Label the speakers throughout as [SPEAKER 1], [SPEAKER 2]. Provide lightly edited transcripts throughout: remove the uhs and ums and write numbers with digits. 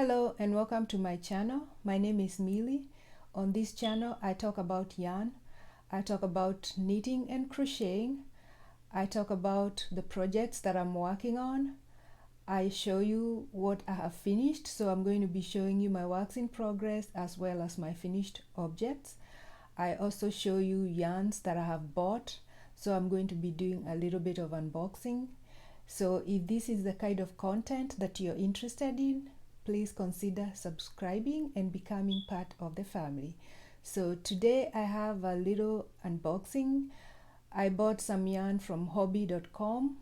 [SPEAKER 1] Hello and welcome to my channel. My name is Millie. On this channel I talk about yarn, I talk about knitting and crocheting, I talk about the projects that I'm working on, I show you what I have finished, so I'm going to be showing you my works in progress as well as my finished objects. I also show you yarns that I have bought, so I'm going to be doing a little bit of unboxing. So if this is the kind of content that you're interested in, please consider subscribing and becoming part of the family. So today I have a little unboxing. I bought some yarn from Hobbii.com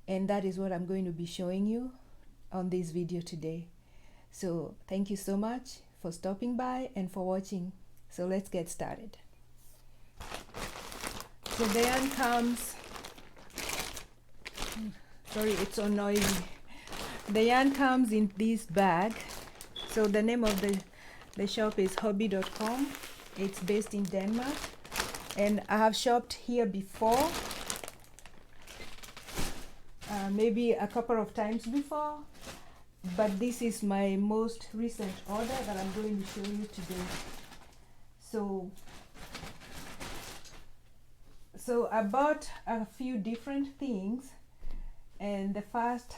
[SPEAKER 1] and that is what I'm going to be showing you on this video today. So thank you so much for stopping by and for watching. So let's get started. So the yarn comes, sorry it's so noisy. The yarn comes in this bag. So the name of the shop is Hobbii.com. It's based in Denmark and I have shopped here before, maybe a couple of times before, but this is my most recent order that I'm going to show you today. So I bought a few different things, and the first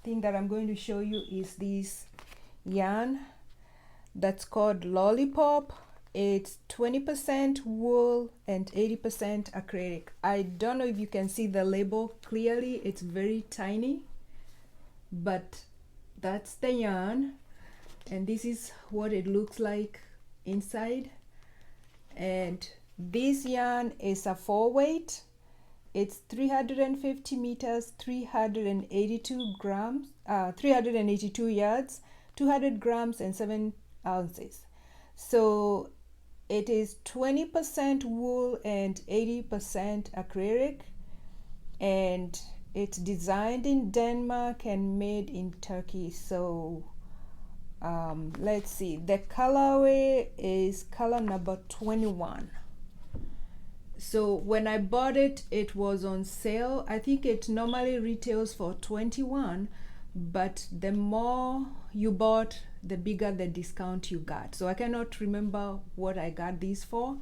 [SPEAKER 1] thing that I'm going to show you is this yarn that's called Lollipop. It's 20% wool and 80% acrylic. I don't know if you can see the label clearly, it's very tiny, but that's the yarn and this is what it looks like inside. And this yarn is a 4-weight. It's 350 meters, 382 grams, 382 yards, 200 grams and 7 ounces. So it is 20% wool and 80% acrylic, and it's designed in Denmark and made in Turkey. So let's see, the colorway is color number 21. So when I bought it, it was on sale. I think it normally retails for 21, but the more you bought, the bigger the discount you got. So I cannot remember what I got these for.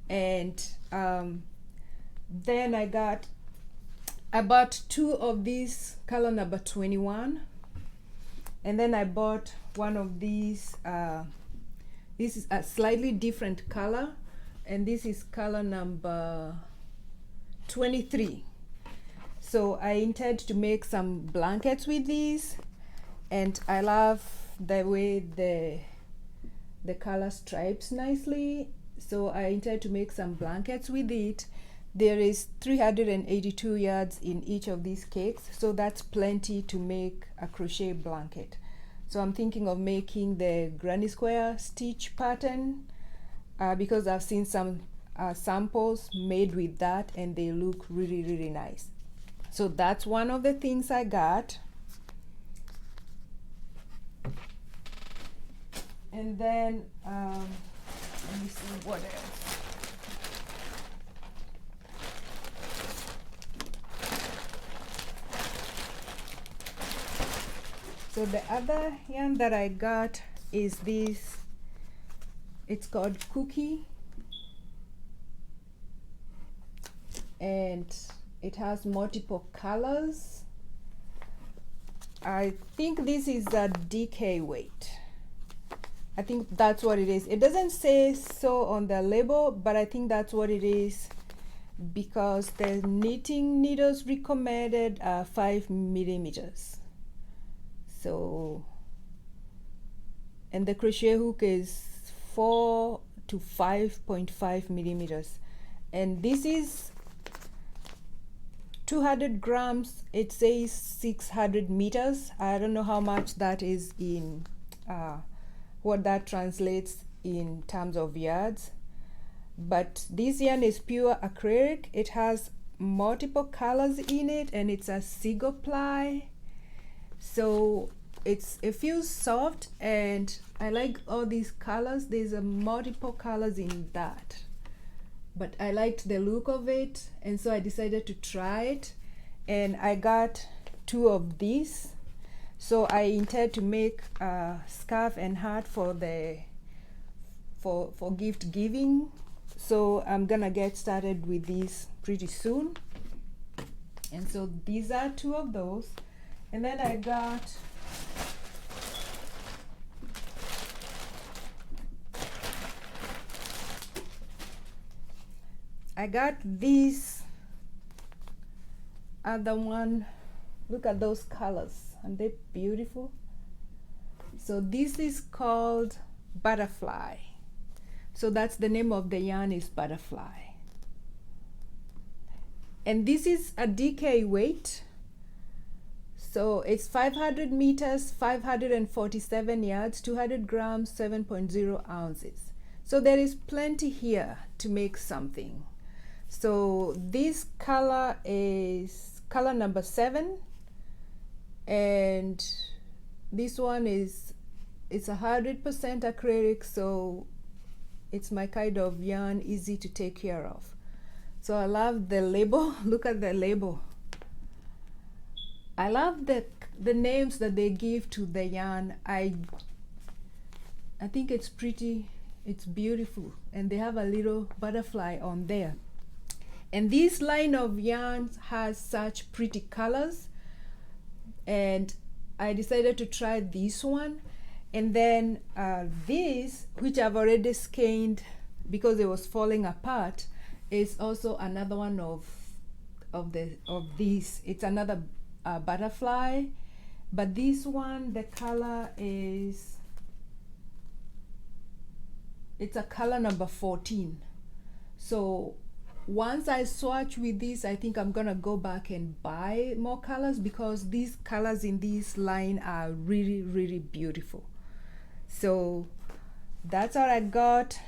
[SPEAKER 1] And then I bought 2 of these color number 21, and then I bought one of these. This is a slightly different color, and this is color number 23. So I intend to make some blankets with these, and I love the way the color stripes nicely. So I intend to make some blankets with it. There is 382 yards in each of these cakes, so that's plenty to make a crochet blanket. So I'm thinking of making the granny square stitch pattern, because I've seen some samples made with that and they look really nice. So that's one of the things I got. And then let me see what else. So the other yarn that I got is this. It's called Cookie, and it has multiple colors. I think this is a DK weight. I think that's what it is. It doesn't say so on the label, but I think that's what it is, because the knitting needles recommended 5 millimeters. So, and the crochet hook is 4 to 5.5 millimeters, and this is 200 grams. It says 600 meters. I don't know how much that is in what that translates in terms of yards, but this yarn is pure acrylic. It has multiple colors in it and it's a single ply, so it feels soft, and I like all these colors. There's a multiple colors in that, but I liked the look of it, and so I decided to try it, and I got 2 of these. So I intend to make a scarf and hat for the for gift giving. So I'm gonna get started with this pretty soon. And so these are two of those. And then I got this other one. Look at those colors, aren't they beautiful? So this is called Butterfly. So that's the name of the yarn, is Butterfly. And this is a DK weight. So it's 500 meters, 547 yards, 200 grams, 7.0 ounces. So there is plenty here to make something. So this color is color number 7, and this one is, it's 100% acrylic, so it's my kind of yarn, easy to take care of. So I love the label. Look at the label. I love the names that they give to the yarn. I think it's pretty, it's beautiful, and they have a little butterfly on there. And this line of yarns has such pretty colors, and I decided to try this one. And then this, which I've already skeined because it was falling apart, is also another one of these. It's another butterfly, but this one, the color is, it's a color number 14. So once I swatch with this, I think I'm gonna go back and buy more colors, because these colors in this line are really, really beautiful. So that's all I got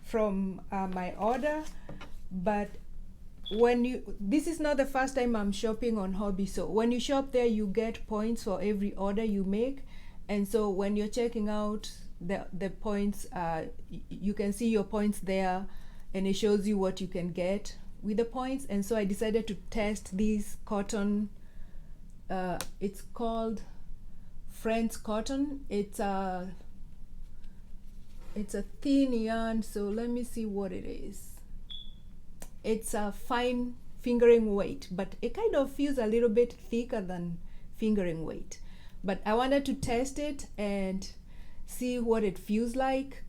[SPEAKER 1] from my order. But when this is not the first time I'm shopping on Hobbii. So when you shop there, you get points for every order you make. And so when you're checking out the points, you can see your points there, and it shows you what you can get with the points. And so I decided to test this cotton. It's called Friends Cotton. It's a thin yarn. So let me see what it is. It's a fine fingering weight, but it kind of feels a little bit thicker than fingering weight. But I wanted to test it and see what it feels like.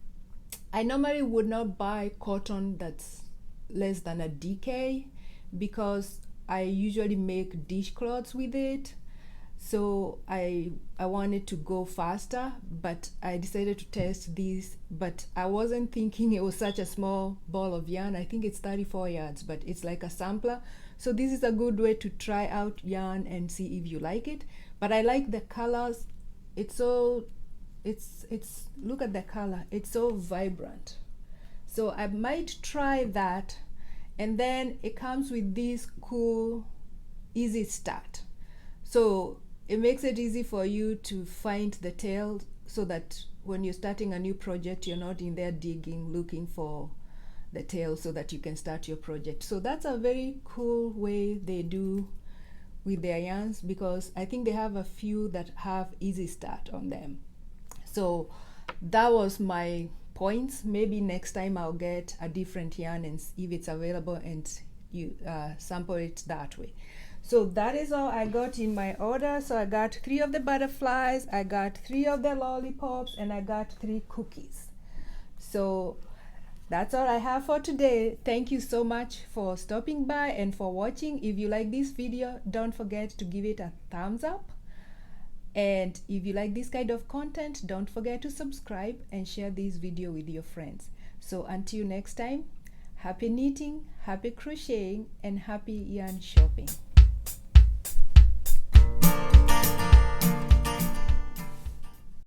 [SPEAKER 1] I normally would not buy cotton that's less than a DK, because I usually make dishcloths with it. So I wanted to go faster, but I decided to test this. But I wasn't thinking it was such a small ball of yarn. I think it's 34 yards, but it's like a sampler. So this is a good way to try out yarn and see if you like it. But I like the colors. It's look at the color. It's so vibrant. So I might try that. And then it comes with this cool easy start. So it makes it easy for you to find the tail, so that when you're starting a new project, you're not in there digging, looking for the tail, so that you can start your project. So that's a very cool way they do with their yarns, because I think they have a few that have easy start on them. So that was my points. Maybe next time I'll get a different yarn and if it's available, and you sample it that way. So that is all I got in my order. So I got 3 of the butterflies, I got 3 of the lollipops, and I got 3 cookies. So that's all I have for today. Thank you so much for stopping by and for watching. If you like this video, don't forget to give it a thumbs up. And if you like this kind of content, don't forget to subscribe and share this video with your friends. So until next time, happy knitting, happy crocheting, and happy yarn shopping.